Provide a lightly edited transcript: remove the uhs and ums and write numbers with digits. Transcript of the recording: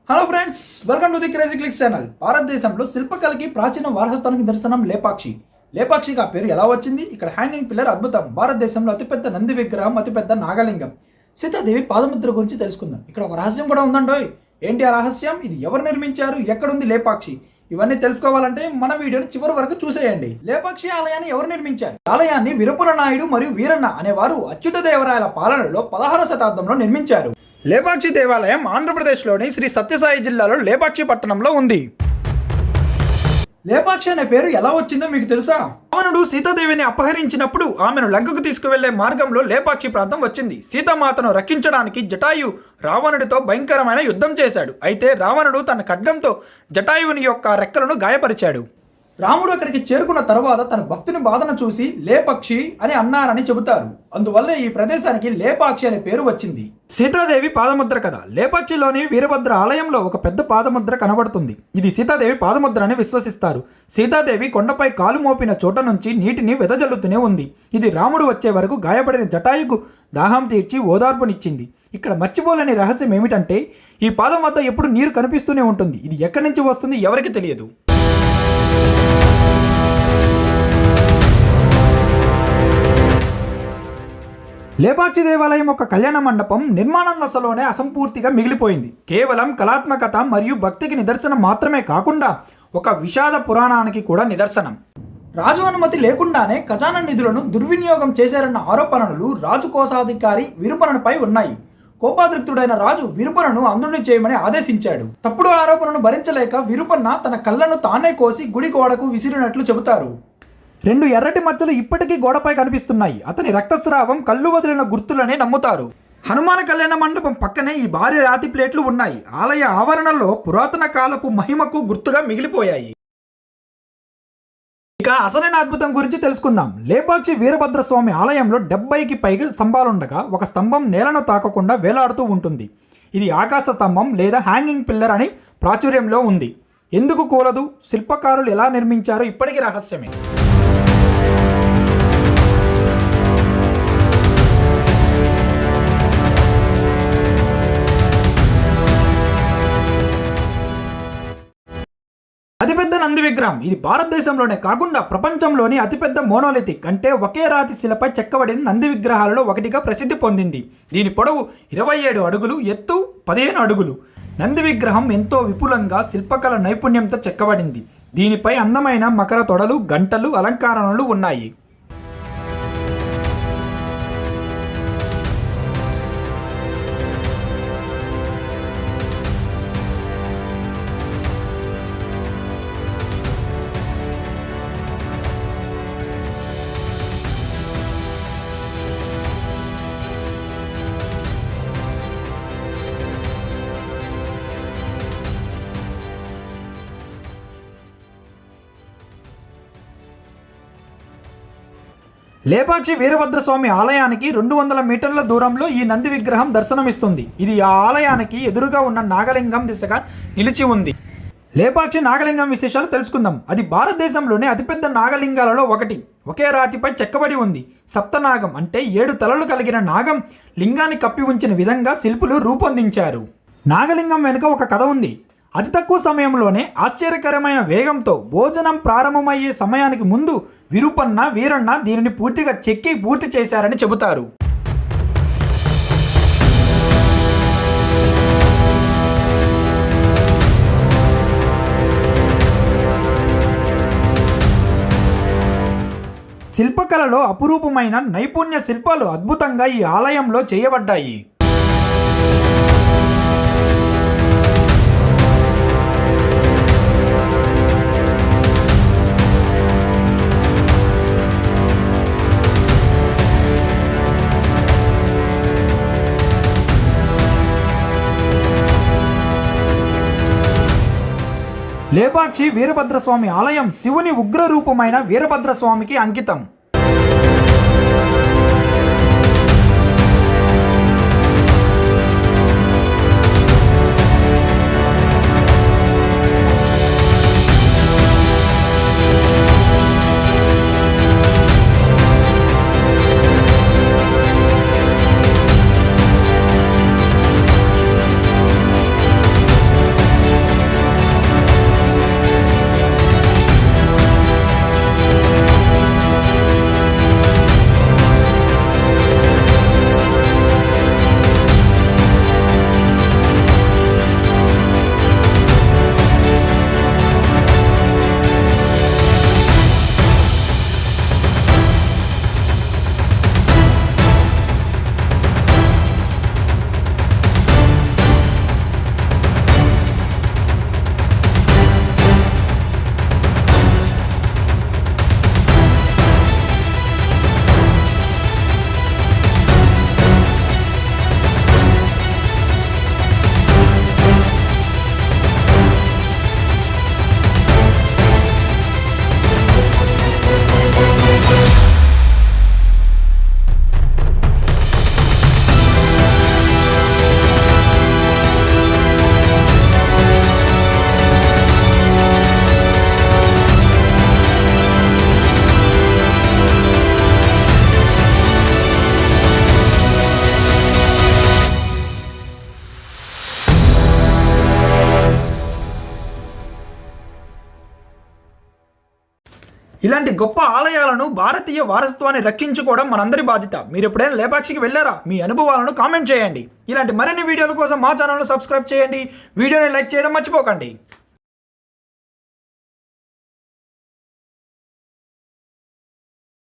Hello friends, welcome to the crazy clicks channel. భారతదేశంలో శిల్పకళకి ప్రాచీన వారసత్వానికి నిదర్శనం లేపాక్షి. లేపాక్షికి ఆ పేరు ఎలా వచ్చింది? ఇక్కడ హ్యాంగింగ్ పిల్లర్ అద్భుతం. భారతదేశంలో అతిపెద్ద నంది విగ్రహం, అతిపెద్ద నాగలింగం. సీతాదేవి పాదముద్ర గురించి తెలుసుకుందాం. ఇక్కడ ఒక రహస్యం కూడా ఉందండోయ్. ఏంటి ఆ రహస్యం? ఇది ఎవరు నిర్మించారు? ఎక్కడుంది లేపాక్షి? ఇవన్నీ తెలుసుకోవాలంటే మన వీడియోని చివరి వరకు చూసేయండి. లేపాక్షి ఆలయాన్ని ఎవరు నిర్మించారు? ఆలయాన్ని విరపుల నాయుడు మరియు వీరన్న అనేవారు అచ్యుత దేవరాయల పాలనలో 16వ శతాబ్దంలో నిర్మించారు. లేపాక్షి దేవాలయం ఆంధ్రప్రదేశ్లోని శ్రీ సత్యసాయి జిల్లాలో లేపాక్షి పట్టణంలో ఉంది. లేపాక్షి అనే పేరు ఎలా వచ్చిందో మీకు తెలుసా? రావణుడు సీతాదేవిని అపహరించినప్పుడు ఆమెను లంకకు తీసుకువెళ్లే మార్గంలో లేపాక్షి ప్రాంతం వచ్చింది. సీతామాతను రక్షించడానికి జటాయు రావణుడితో భయంకరమైన యుద్ధం చేశాడు. అయితే రావణుడు తన ఖడ్గంతో జటాయువుని యొక్క రెక్కలను గాయపరిచాడు. రాముడు అక్కడికి చేరుకున్న తర్వాత తన భక్తుని బాధను చూసి లేపక్షి అని అన్నారని చెబుతారు. అందువల్ల ఈ ప్రదేశానికి లేపాక్షి అనే పేరు వచ్చింది. సీతాదేవి పాదముద్ర కథ. లేపాక్షిలోని వీరభద్ర ఆలయంలో ఒక పెద్ద పాదముద్ర కనబడుతుంది. ఇది సీతాదేవి పాదముద్ర అని విశ్వసిస్తారు. సీతాదేవి కొండపై కాలు మోపిన చోట నుంచి నీటిని వెదజల్లుతూనే ఉంది. ఇది రాముడు వచ్చే వరకు గాయపడిన జటాయుకు దాహం తీర్చి ఓదార్పునిచ్చింది. ఇక్కడ మర్చిపోలేని రహస్యం ఏమిటంటే ఈ పాదం వద్ద ఎప్పుడు నీరు కనిపిస్తూనే ఉంటుంది. ఇది ఎక్కడి నుంచి వస్తుంది ఎవరికి తెలియదు. లేపాక్షి దేవాలయం ఒక కళ్యాణ మండపం నిర్మాణం దశలోనే అసంపూర్తిగా మిగిలిపోయింది. కేవలం కళాత్మకత మరియు భక్తికి నిదర్శనం మాత్రమే కాకుండా ఒక విషాద పురాణానికి కూడా నిదర్శనం. రాజు అనుమతి లేకుండానే ఖజానా నిధులను దుర్వినియోగం చేశారన్న ఆరోపణలు రాజు కోశాధికారి విరుపనపై ఉన్నాయి. కోపాద్రిక్తుడైన రాజు విరుపనను అంధుడిని చేయమని ఆదేశించాడు. తప్పుడు ఆరోపణను భరించలేక విరుపన్న తన కళ్ళను తానే కోసి గుడి గోడకు విసిరినట్లు చెబుతారు. 2 ఎర్రటి మచ్చలు ఇప్పటికీ గోడపై కనిపిస్తున్నాయి. అతని రక్తస్రావం కళ్ళు వదిలిన గుర్తులని నమ్ముతారు. హనుమాన కళ్యాణ మండపం పక్కనే ఈ భారీ రాతి ప్లేట్లు ఉన్నాయి. ఆలయ ఆవరణలో పురాతన కాలపు మహిమకు గుర్తుగా మిగిలిపోయాయి. ఇక అసలైన అద్భుతం గురించి తెలుసుకుందాం. లేపాక్షి వీరభద్రస్వామి ఆలయంలో 70కి పైగా స్తంభాలుండగా ఒక స్తంభం నేలను తాకకుండా వేలాడుతూ ఉంటుంది. ఇది ఆకాశ స్తంభం లేదా హ్యాంగింగ్ పిల్లర్ అని ప్రాచుర్యంలో ఉంది. ఎందుకు కూలదు? శిల్పకారులు ఎలా నిర్మించారో ఇప్పటికీ రహస్యమే. అతిపెద్ద నంది విగ్రహం. ఇది భారతదేశంలోనే కాకుండా ప్రపంచంలోని అతిపెద్ద మోనోలిథిక్ అంటే ఒకే రాతి శిలపై చెక్కబడిన నంది విగ్రహాలలో ఒకటిగా ప్రసిద్ధి పొందింది. దీని పొడవు 27 అడుగులు, ఎత్తు 15 అడుగులు. నంది విగ్రహం ఎంతో విపులంగా శిల్పకళ నైపుణ్యంతో చెక్కబడింది. దీనిపై అందమైన మకర తొడలు, గంటలు, అలంకరణలు ఉన్నాయి. లేపాక్షి వీరభద్రస్వామి ఆలయానికి 200 మీటర్ల దూరంలో ఈ నంది విగ్రహం దర్శనమిస్తుంది. ఇది ఆ ఆలయానికి ఎదురుగా ఉన్న నాగలింగం దిశగా నిలిచి ఉంది. లేపాక్షి నాగలింగం విశేషాలు తెలుసుకుందాం. అది భారతదేశంలోనే అతిపెద్ద నాగలింగాలలో ఒకటి. ఒకే రాతిపై చెక్కబడి ఉంది. సప్తనాగం అంటే 7 తలలు కలిగిన నాగం లింగాన్ని కప్పి ఉంచిన విధంగా శిల్పులు రూపొందించారు. నాగలింగం వెనుక ఒక కథ ఉంది. అతి తక్కువ సమయంలోనే ఆశ్చర్యకరమైన వేగంతో భోజనం ప్రారంభమయ్యే సమయానికి ముందు విరుపన్న, వీరన్న దీనిని పూర్తిగా చెక్కి పూర్తి చేశారని చెబుతారు. శిల్పకళలో అపురూపమైన నైపుణ్య శిల్పాలు అద్భుతంగా ఈ ఆలయంలో చేయబడ్డాయి. లేపాక్షి వీరభద్రస్వామి ఆలయం శివుని ఉగ్రరూపమైన వీరభద్రస్వామికి అంకితం. ఇలాంటి గొప్ప ఆలయాలను, భారతీయ వారసత్వాన్ని రక్షించుకోవడం మనందరి బాధ్యత. మీరు ఎప్పుడైనా లేపాక్షికి వెళ్ళారా? మీ అనుభవాలను కామెంట్ చేయండి. ఇలాంటి మరిన్ని వీడియోల కోసం మా ఛానల్ను సబ్స్క్రైబ్ చేయండి. వీడియోని లైక్ చేయడం మర్చిపోకండి.